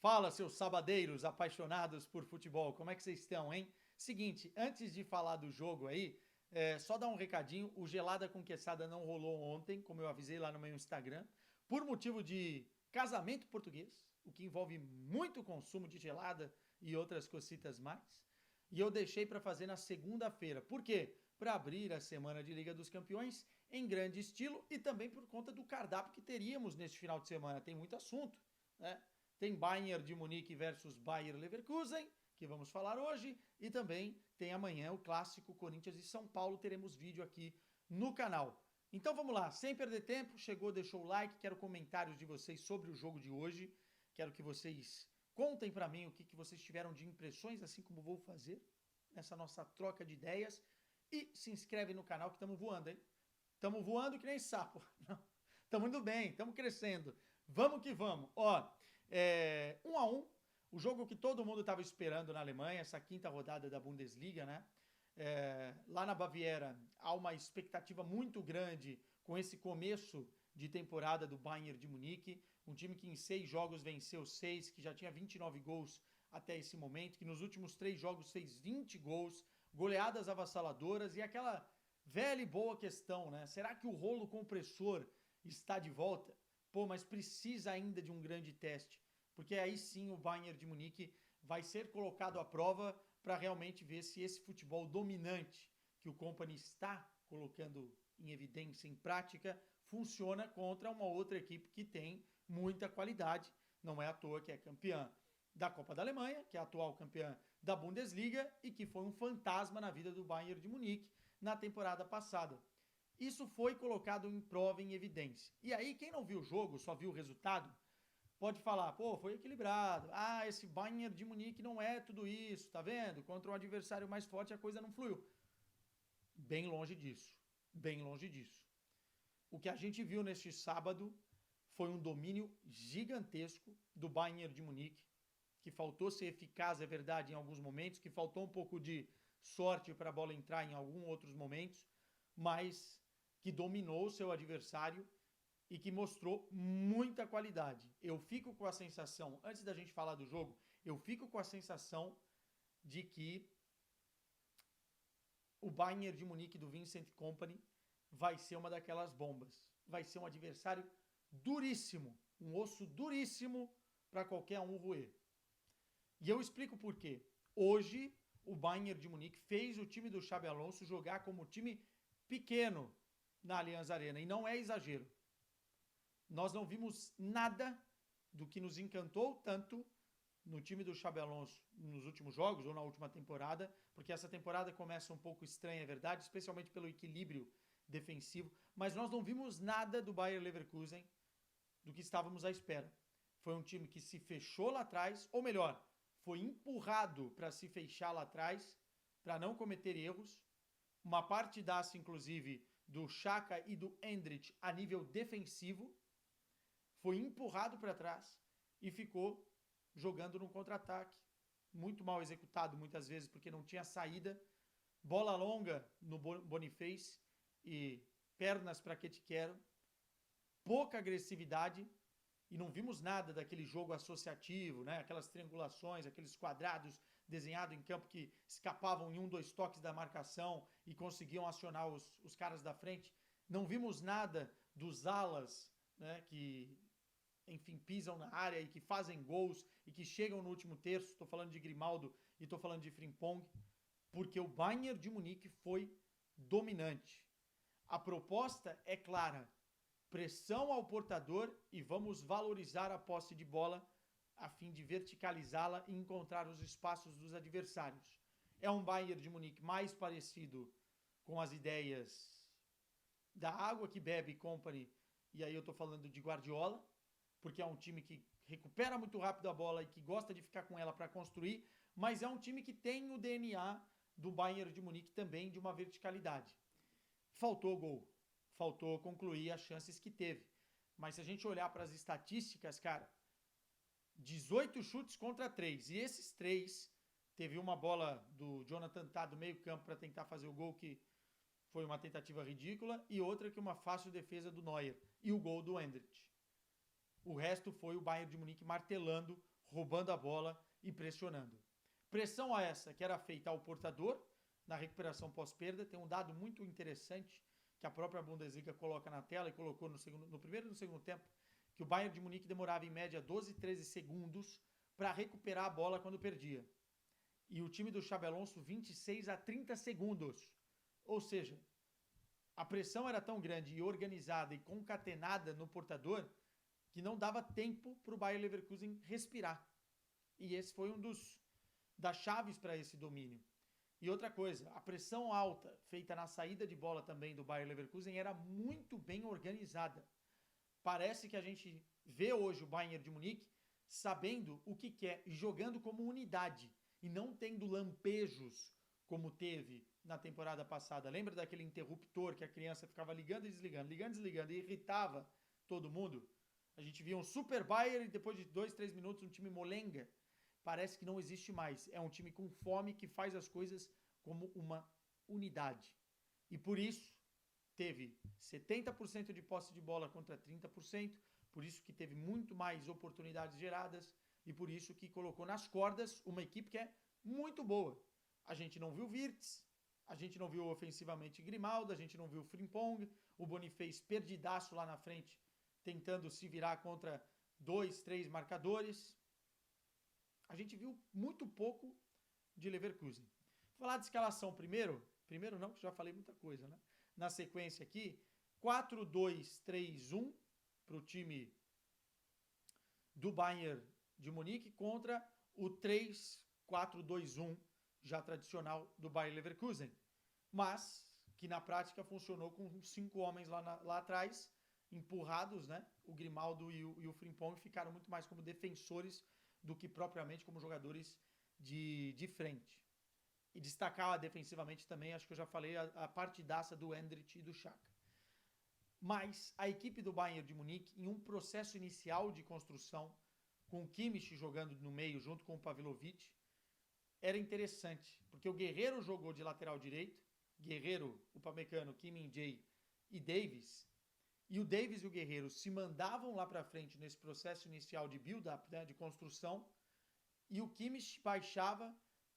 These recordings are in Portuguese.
Fala, seus sabadeiros apaixonados por futebol, como é que vocês estão, hein? Seguinte, antes de falar do jogo aí, só dar um recadinho: o Gelada com Quesada não rolou ontem, como eu avisei lá no meu Instagram, por motivo de casamento português, o que envolve muito consumo de gelada e outras cocitas mais. E eu deixei para fazer na segunda-feira. Por quê? Para abrir a semana de Liga dos Campeões em grande estilo e também por conta do cardápio que teríamos neste final de semana. Tem muito assunto, né? Tem Bayern de Munique versus Bayer Leverkusen, que vamos falar hoje, e também tem amanhã o clássico Corinthians e São Paulo. Teremos vídeo aqui no canal. Então vamos lá, sem perder tempo, chegou, deixou o like, quero comentários de vocês sobre o jogo de hoje, quero que vocês contem para mim o que vocês tiveram de impressões, assim como vou fazer nessa nossa troca de ideias, e se inscreve no canal que estamos voando, hein? Estamos voando que nem sapo. Estamos indo bem, estamos crescendo. Vamos que vamos. Ó, 1-1, o jogo que todo mundo estava esperando na Alemanha, essa quinta rodada da Bundesliga, né? Lá na Baviera há uma expectativa muito grande com esse começo de temporada do Bayern de Munique, um time que em 6 jogos venceu 6, que já tinha 29 gols até esse momento, que nos últimos 3 jogos fez 20 gols, goleadas avassaladoras e aquela velha e boa questão, né? Será que o rolo compressor está de volta? Pô, mas precisa ainda de um grande teste, porque aí sim o Bayern de Munique vai ser colocado à prova para realmente ver se esse futebol dominante que o Company está colocando em evidência, em prática, funciona contra uma outra equipe que tem muita qualidade. Não é à toa que é campeã da Copa da Alemanha, que é a atual campeã da Bundesliga e que foi um fantasma na vida do Bayern de Munique na temporada passada. Isso foi colocado em prova, em evidência. E aí, quem não viu o jogo, só viu o resultado, pode falar, pô, foi equilibrado. Ah, esse Bayern de Munique não é tudo isso, tá vendo? Contra um adversário mais forte a coisa não fluiu. Bem longe disso. Bem longe disso. O que a gente viu neste sábado foi um domínio gigantesco do Bayern de Munique, que faltou ser eficaz, é verdade, em alguns momentos, que faltou um pouco de sorte para a bola entrar em alguns outros momentos, mas que dominou o seu adversário e que mostrou muita qualidade. Eu fico com a sensação, antes da gente falar do jogo, eu fico com a sensação de que o Bayern de Munique do Vincent Kompany vai ser uma daquelas bombas. Vai ser um adversário duríssimo, um osso duríssimo para qualquer um roer. E eu explico por quê. Hoje, o Bayern de Munique fez o time do Xabi Alonso jogar como time pequeno na Allianz Arena. E não é exagero. Nós não vimos nada do que nos encantou tanto no time do Xabi Alonso nos últimos jogos ou na última temporada, porque essa temporada começa um pouco estranha, é verdade, especialmente pelo equilíbrio defensivo, mas nós não vimos nada do Bayer Leverkusen do que estávamos à espera. Foi um time que se fechou lá atrás, ou melhor, foi empurrado para se fechar lá atrás, para não cometer erros. Uma partidaça, inclusive, do Xhaka e do Endrich a nível defensivo. Foi empurrado para trás e ficou jogando no contra-ataque. Muito mal executado muitas vezes porque não tinha saída. Bola longa no Boniface e pernas para que te quero. Pouca agressividade e não vimos nada daquele jogo associativo, né? Aquelas triangulações, aqueles quadrados desenhados em campo que escapavam em 1, 2 toques da marcação e conseguiam acionar os caras da frente. Não vimos nada dos alas, né? Que, enfim, pisam na área e que fazem gols e que chegam no último terço. Estou falando de Grimaldo e estou falando de Frimpong, porque o Bayern de Munique foi dominante. A proposta é clara: pressão ao portador e vamos valorizar a posse de bola a fim de verticalizá-la e encontrar os espaços dos adversários. É um Bayern de Munique mais parecido com as ideias da água que bebe Company, e aí eu estou falando de Guardiola, porque é um time que recupera muito rápido a bola e que gosta de ficar com ela para construir, mas é um time que tem o DNA do Bayern de Munique também, de uma verticalidade. Faltou gol, faltou concluir as chances que teve. Mas se a gente olhar para as estatísticas, cara, 18 chutes contra 3. E esses 3, teve uma bola do Jonathan Tah do meio campo para tentar fazer o gol, que foi uma tentativa ridícula, e outra que uma fácil defesa do Neuer. E o gol do Endrich. O resto foi o Bayern de Munique martelando, roubando a bola e pressionando. Pressão a essa que era feita ao portador na recuperação pós-perda. Tem um dado muito interessante que a própria Bundesliga coloca na tela e colocou no primeiro e no segundo tempo, que o Bayern de Munique demorava em média 12, 13 segundos para recuperar a bola quando perdia. E o time do Xabi Alonso 26 a 30 segundos. Ou seja, a pressão era tão grande e organizada e concatenada no portador que não dava tempo para o Bayer Leverkusen respirar. E esse foi das chaves para esse domínio. E outra coisa, a pressão alta feita na saída de bola também do Bayer Leverkusen era muito bem organizada. Parece que a gente vê hoje o Bayern de Munique sabendo o que quer e jogando como unidade e não tendo lampejos como teve na temporada passada. Lembra daquele interruptor que a criança ficava ligando e desligando e irritava todo mundo? A gente via um super Bayern e depois de 2, 3 minutos um time molenga. Parece que não existe mais. É um time com fome que faz as coisas como uma unidade. E por isso teve 70% de posse de bola contra 30%, por isso que teve muito mais oportunidades geradas e por isso que colocou nas cordas uma equipe que é muito boa. A gente não viu Wirtz, a gente não viu ofensivamente Grimaldo, a gente não viu Frimpong, o Boniface perdidaço lá na frente, tentando se virar contra 2, 3 marcadores. A gente viu muito pouco de Leverkusen. Vou falar de escalação primeiro não, que já falei muita coisa, né? Na sequência aqui, 4-2-3-1 para o time do Bayern de Munique contra o 3-4-2-1 já tradicional do Bayer Leverkusen, mas que na prática funcionou com 5 homens lá atrás, empurrados, né? O Grimaldo e o Frimpong ficaram muito mais como defensores do que propriamente como jogadores de frente. E destacar defensivamente também, acho que eu já falei, a partidaça do Endrick e do Xhaka. Mas a equipe do Bayern de Munique, em um processo inicial de construção, com o Kimmich jogando no meio junto com o Pavlovic, era interessante, porque o Guerreiro jogou de lateral direito, Guerreiro, Upamecano, Kim Min-jae e Davis, e o Davis e o Guerreiro se mandavam lá para frente nesse processo inicial de build-up, né, de construção, e o Kimmich baixava,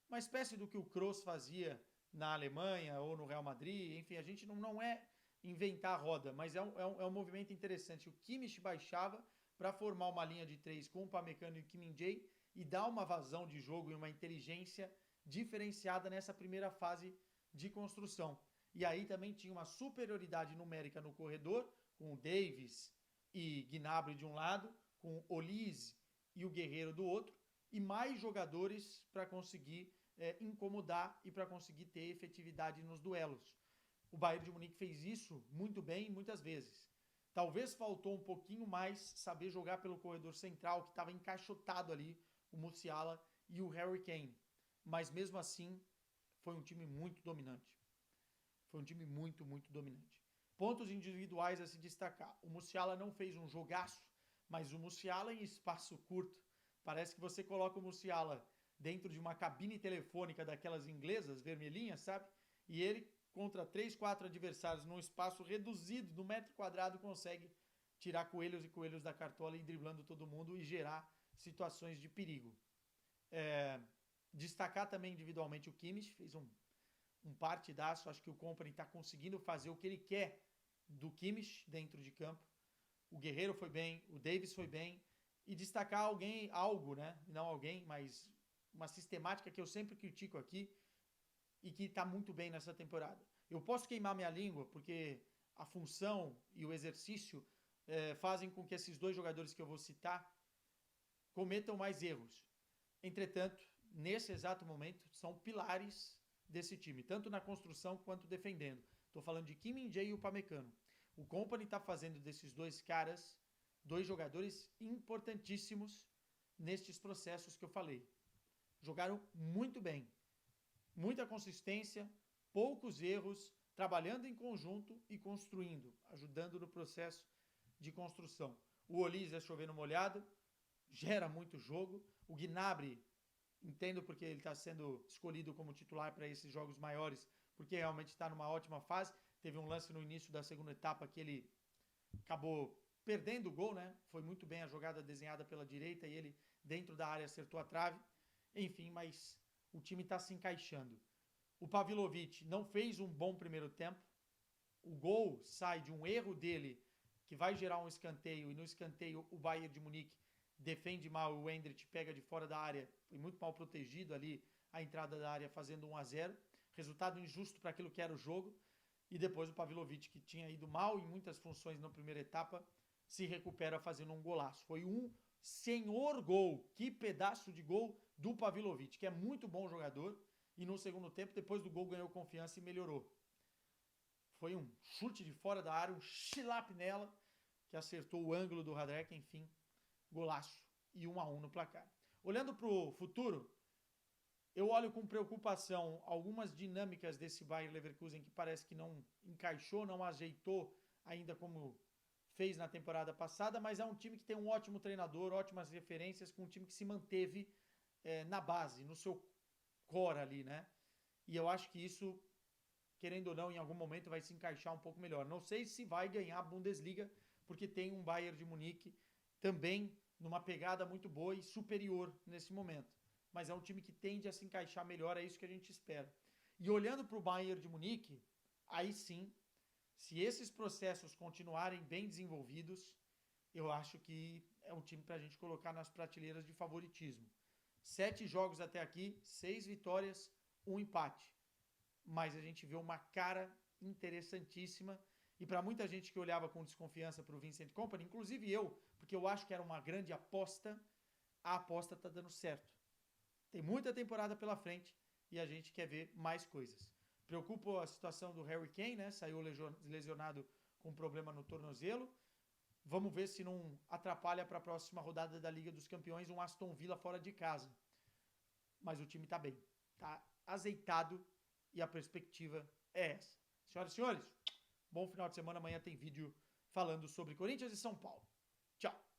uma espécie do que o Kroos fazia na Alemanha ou no Real Madrid. Enfim, a gente não é inventar a roda, mas é um movimento interessante. O Kimmich baixava para formar uma linha de 3 com o Upamecano e o Kim Min-jae e dar uma vazão de jogo e uma inteligência diferenciada nessa primeira fase de construção. E aí também tinha uma superioridade numérica no corredor, com o Davis e Gnabry de um lado, com o Olise e o Guerreiro do outro, e mais jogadores para conseguir incomodar e para conseguir ter efetividade nos duelos. O Bayern de Munique fez isso muito bem muitas vezes. Talvez faltou um pouquinho mais saber jogar pelo corredor central, que estava encaixotado ali, o Musiala e o Harry Kane. Mas mesmo assim, foi um time muito dominante. Foi um time muito, muito dominante. Pontos individuais a se destacar. O Musiala não fez um jogaço, mas o Musiala em espaço curto. Parece que você coloca o Musiala dentro de uma cabine telefônica daquelas inglesas, vermelhinhas, sabe? E ele, contra 3, 4 adversários num espaço reduzido, no metro quadrado, consegue tirar coelhos e coelhos da cartola e driblando todo mundo e gerar situações de perigo. Destacar também individualmente o Kimmich, fez um partidaço. Acho que o Kompany está conseguindo fazer o que ele quer do Kimmich dentro de campo. O Guerreiro foi bem, o Davis foi bem. E destacar algo, né? Não alguém, mas uma sistemática que eu sempre critico aqui e que está muito bem nessa temporada. Eu posso queimar minha língua, porque a função e o exercício fazem com que esses dois jogadores que eu vou citar cometam mais erros. Entretanto, nesse exato momento, são pilares desse time, tanto na construção quanto defendendo. Estou falando de Kim Min-jae e o Upamecano. O Kompany está fazendo desses dois caras, dois jogadores importantíssimos nestes processos que eu falei. Jogaram muito bem, muita consistência, poucos erros, trabalhando em conjunto e construindo, ajudando no processo de construção. O Olise é chovendo molhado, gera muito jogo. O Gnabry, entendo porque ele está sendo escolhido como titular para esses jogos maiores, porque realmente está numa ótima fase. Teve um lance no início da segunda etapa que ele acabou perdendo o gol, né? Foi muito bem a jogada desenhada pela direita e ele dentro da área acertou a trave. Enfim, mas o time está se encaixando. O Pavilovic não fez um bom primeiro tempo. O gol sai de um erro dele, que vai gerar um escanteio, e no escanteio o Bayern de Munique defende mal, o Endrick pega de fora da área, foi muito mal protegido ali a entrada da área, fazendo 1-0. Resultado injusto para aquilo que era o jogo. E depois o Pavilovic, que tinha ido mal em muitas funções na primeira etapa, se recupera fazendo um golaço. Foi um senhor gol, que pedaço de gol do Pavilovic, que é muito bom jogador, e no segundo tempo, depois do gol, ganhou confiança e melhorou. Foi um chute de fora da área, um chilap nela, que acertou o ângulo do Radek, enfim, golaço. E 1-1 no placar. Olhando para o futuro, eu olho com preocupação algumas dinâmicas desse Bayer Leverkusen que parece que não encaixou, não ajeitou ainda como fez na temporada passada, mas é um time que tem um ótimo treinador, ótimas referências, com um time que se manteve na base, no seu core ali, né? E eu acho que isso, querendo ou não, em algum momento vai se encaixar um pouco melhor. Não sei se vai ganhar a Bundesliga, porque tem um Bayern de Munique também numa pegada muito boa e superior nesse momento. Mas é um time que tende a se encaixar melhor, é isso que a gente espera. E olhando para o Bayern de Munique, aí sim, se esses processos continuarem bem desenvolvidos, eu acho que é um time para a gente colocar nas prateleiras de favoritismo. 7 jogos até aqui, 6 vitórias, 1 empate. Mas a gente vê uma cara interessantíssima. E para muita gente que olhava com desconfiança para o Vincent Kompany, inclusive eu, porque eu acho que era uma grande aposta, a aposta está dando certo. Tem muita temporada pela frente e a gente quer ver mais coisas. Preocupa a situação do Harry Kane, né? Saiu lesionado com problema no tornozelo. Vamos ver se não atrapalha para a próxima rodada da Liga dos Campeões um Aston Villa fora de casa. Mas o time está bem, está azeitado e a perspectiva é essa. Senhoras e senhores, bom final de semana. Amanhã tem vídeo falando sobre Corinthians e São Paulo. Tchau!